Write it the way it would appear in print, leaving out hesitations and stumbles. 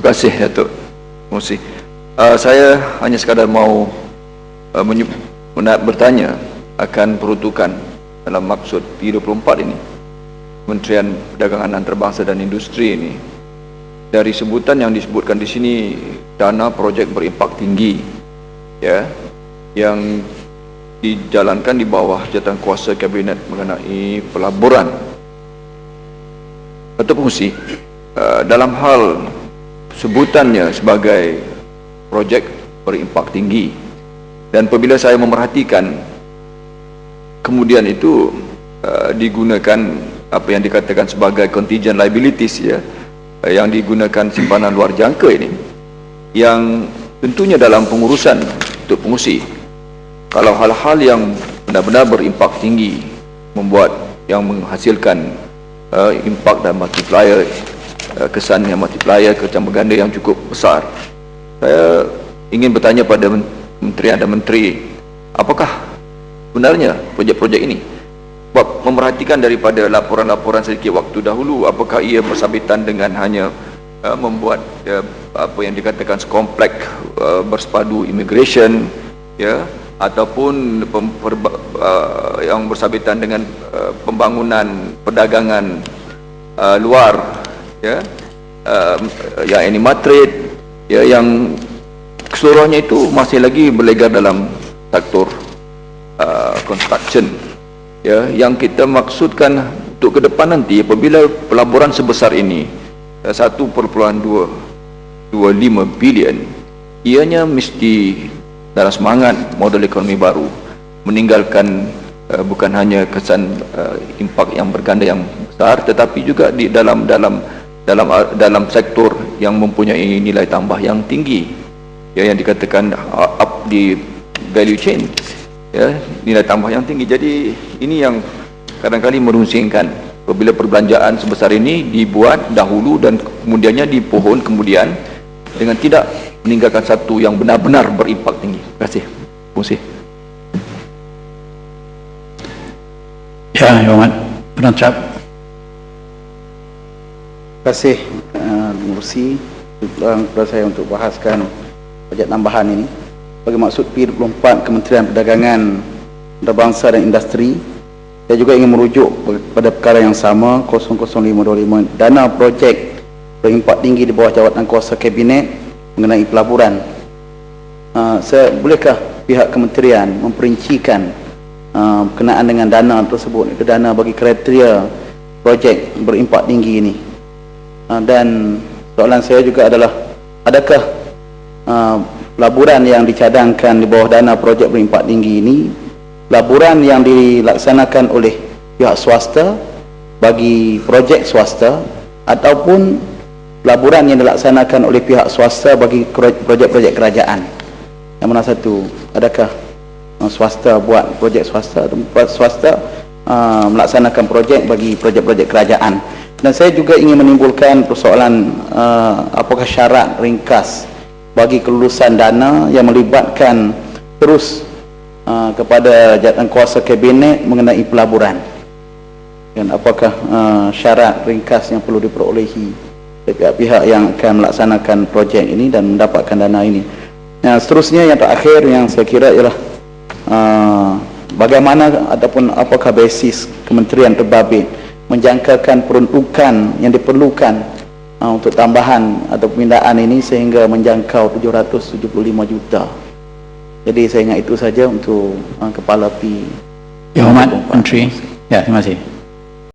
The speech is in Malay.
kasih Datuk. Terima kasih. Saya hanya sekadar mau bertanya akan peruntukan dalam maksud P24 ini, Kementerian Perdagangan Antarabangsa dan Industri ini. Dari sebutan yang disebutkan di sini, dana projek berimpak tinggi, ya, yang dijalankan di bawah jawatan kuasa Kabinet mengenai pelaburan. Datuk Pengerusi, dalam hal sebutannya sebagai projek berimpak tinggi, dan apabila saya memerhatikan kemudian itu digunakan apa yang dikatakan sebagai contingent liabilities, ya, yang digunakan simpanan luar jangka ini, yang tentunya dalam pengurusan Datuk Pengerusi, kalau hal-hal yang benar-benar berimpak tinggi, membuat yang menghasilkan impak dan multiplier, kesan yang multiplier, kesan berganda yang cukup besar, saya ingin bertanya pada Kementerian dan Menteri, apakah sebenarnya projek-projek ini, sebab memerhatikan daripada laporan-laporan sedikit waktu dahulu, apakah ia bersabitan dengan hanya membuat apa yang dikatakan kompleks bersepadu immigration, ya, ataupun yang bersabitan dengan pembangunan perdagangan luar, ya, yang animal trade, ya, yang keseluruhannya itu masih lagi berlegar dalam sektor construction, ya, yang kita maksudkan untuk ke depan nanti apabila pelaburan sebesar ini 1.225 bilion, ianya mesti dalam semangat model ekonomi baru, meninggalkan bukan hanya kesan impak yang berganda yang besar, tetapi juga di dalam sektor yang mempunyai nilai tambah yang tinggi, ya, yang dikatakan up di value chain, ya, nilai tambah yang tinggi. Jadi ini yang kadang-kadang merungsingkan apabila perbelanjaan sebesar ini dibuat dahulu dan kemudiannya dipohon kemudian dengan tidak meninggalkan satu yang benar-benar berimpak tinggi. Terima kasih. Fungsi. Ya, Yang Hormat Penancap. Terima kasih Pengerusi kepada saya untuk bahaskan bajet tambahan ini. Bagi maksud P24 Kementerian Perdagangan Antarabangsa dan Industri, saya juga ingin merujuk pada perkara yang sama, 00525, dana projek berimpak tinggi di bawah jawatan kuasa Kabinet mengenai pelaburan. Bolehkah pihak kementerian memperincikan berkenaan dengan dana tersebut, dana bagi kriteria projek berimpak tinggi ini? Dan soalan saya juga adalah, adakah pelaburan yang dicadangkan di bawah dana projek berimpak tinggi ini pelaburan yang dilaksanakan oleh pihak swasta bagi projek swasta, ataupun pelaburan yang dilaksanakan oleh pihak swasta bagi projek-projek kerajaan? Yang mana satu? Adakah swasta buat projek swasta atau swasta melaksanakan projek bagi projek-projek kerajaan? Dan saya juga ingin menimbulkan persoalan, apakah syarat ringkas bagi kelulusan dana yang melibatkan terus kepada jawatan kuasa Kabinet mengenai pelaburan, dan apakah syarat ringkas yang perlu diperolehi dari pihak-pihak yang akan melaksanakan projek ini dan mendapatkan dana ini. Seterusnya, yang terakhir yang saya kira ialah bagaimana ataupun apakah basis kementerian terbabit menjangkakan peruntukan yang diperlukan untuk tambahan atau pemindaan ini sehingga menjangkau 775 juta. Jadi saya ingat itu saja untuk Kepala P. Yang Hormat Menteri. Ya, terima kasih.